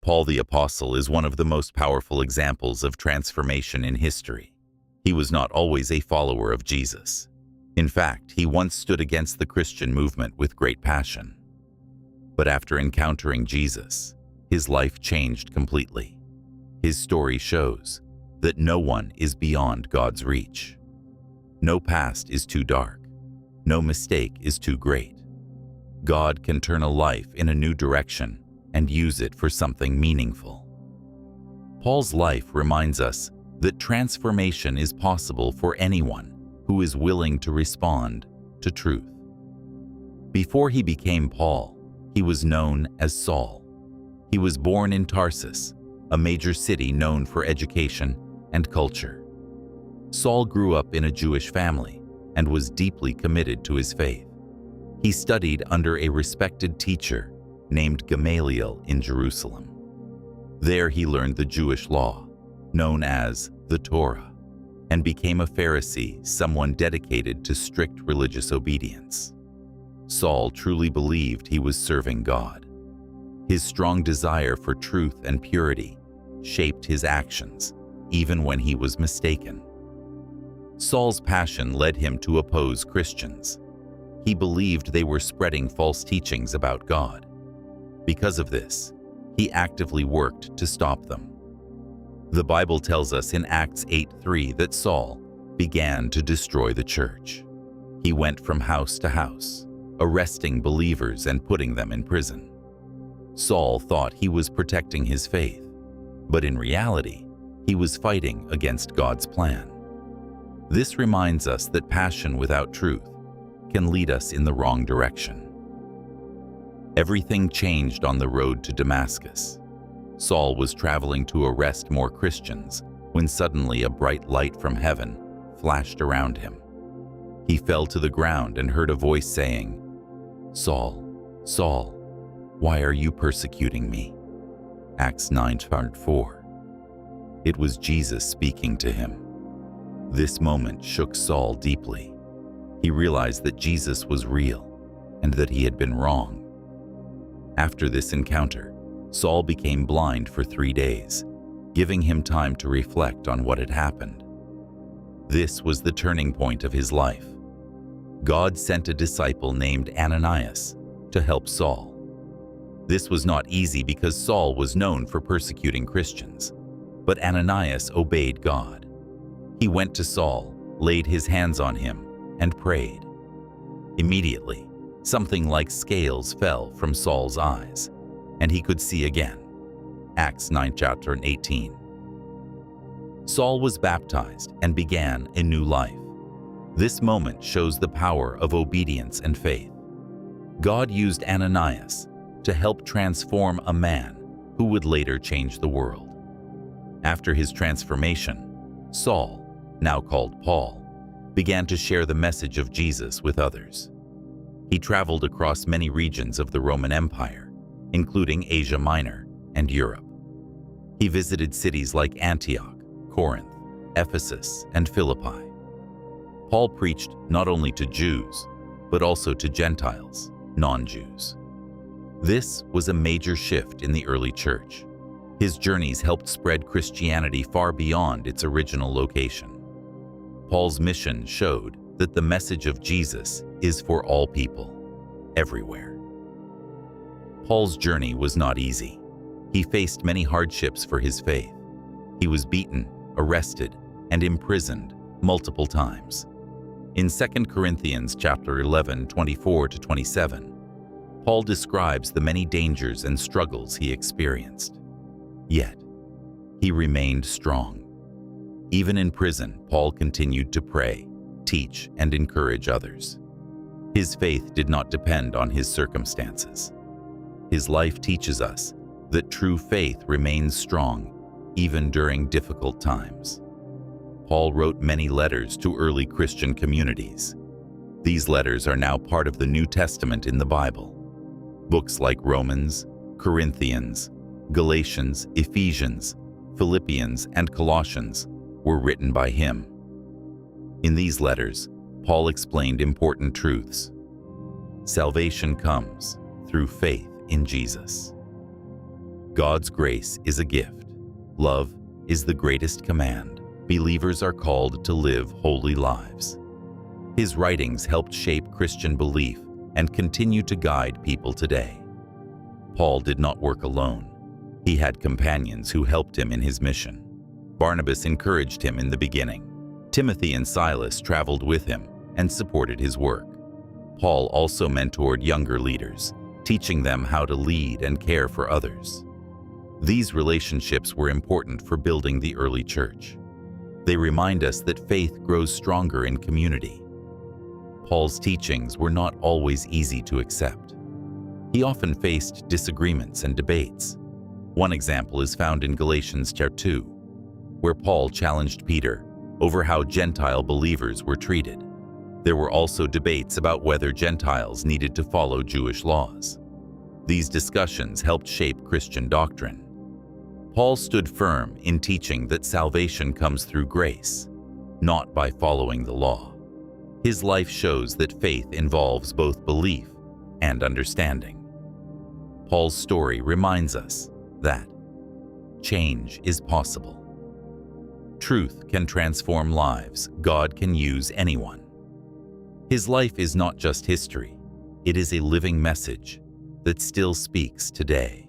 Paul the Apostle is one of the most powerful examples of transformation in history. He was not always a follower of Jesus. In fact, he once stood against the Christian movement with great passion. But after encountering Jesus, his life changed completely. His story shows that no one is beyond God's reach. No past is too dark. No mistake is too great. God can turn a life in a new direction and use it for something meaningful. Paul's life reminds us that transformation is possible for anyone who is willing to respond to truth. Before he became Paul, he was known as Saul. He was born in Tarsus, a major city known for education and culture. Saul grew up in a Jewish family and was deeply committed to his faith. He studied under a respected teacher named Gamaliel in Jerusalem. There he learned the Jewish law, known as the Torah, and became a Pharisee, someone dedicated to strict religious obedience. Saul truly believed he was serving God. His strong desire for truth and purity shaped his actions, even when he was mistaken. Saul's passion led him to oppose Christians. He believed they were spreading false teachings about God. Because of this, he actively worked to stop them. The Bible tells us in Acts 8:3 that Saul began to destroy the church. He went from house to house, arresting believers and putting them in prison. Saul thought he was protecting his faith, but in reality, he was fighting against God's plan. This reminds us that passion without truth can lead us in the wrong direction. Everything changed on the road to Damascus. Saul was traveling to arrest more Christians when suddenly a bright light from heaven flashed around him. He fell to the ground and heard a voice saying, "Saul, Saul, why are you persecuting me?" Acts 9:4. It was Jesus speaking to him. This moment shook Saul deeply. He realized that Jesus was real and that he had been wrong. After this encounter, Saul became blind for 3 days, giving him time to reflect on what had happened. This was the turning point of his life. God sent a disciple named Ananias to help Saul. This was not easy because Saul was known for persecuting Christians, but Ananias obeyed God. He went to Saul, laid his hands on him, and prayed. Immediately, something like scales fell from Saul's eyes, and he could see again. Acts 9:18. Saul was baptized and began a new life. This moment shows the power of obedience and faith. God used Ananias to help transform a man who would later change the world. After his transformation, Saul, now called Paul, began to share the message of Jesus with others. He traveled across many regions of the Roman Empire, including Asia Minor and Europe. He visited cities like Antioch, Corinth, Ephesus, and Philippi. Paul preached not only to Jews, but also to Gentiles, non-Jews. This was a major shift in the early church. His journeys helped spread Christianity far beyond its original location. Paul's mission showed that the message of Jesus is for all people, everywhere. Paul's journey was not easy. He faced many hardships for his faith. He was beaten, arrested, and imprisoned multiple times. In 2 Corinthians chapter 11, 24-27, Paul describes the many dangers and struggles he experienced. Yet, he remained strong. Even in prison, Paul continued to pray, teach, and encourage others. His faith did not depend on his circumstances. His life teaches us that true faith remains strong even during difficult times. Paul wrote many letters to early Christian communities. These letters are now part of the New Testament in the Bible. Books like Romans, Corinthians, Galatians, Ephesians, Philippians, and Colossians were written by him. In these letters, Paul explained important truths. Salvation comes through faith in Jesus. God's grace is a gift. Love is the greatest command. Believers are called to live holy lives. His writings helped shape Christian belief and continue to guide people today. Paul did not work alone. He had companions who helped him in his mission. Barnabas encouraged him in the beginning. Timothy and Silas traveled with him and supported his work. Paul also mentored younger leaders, teaching them how to lead and care for others. These relationships were important for building the early church. They remind us that faith grows stronger in community. Paul's teachings were not always easy to accept. He often faced disagreements and debates. One example is found in Galatians chapter 2, where Paul challenged Peter over how Gentile believers were treated. There were also debates about whether Gentiles needed to follow Jewish laws. These discussions helped shape Christian doctrine. Paul stood firm in teaching that salvation comes through grace, not by following the law. His life shows that faith involves both belief and understanding. Paul's story reminds us that change is possible. Truth can transform lives. God can use anyone. His life is not just history, it is a living message that still speaks today.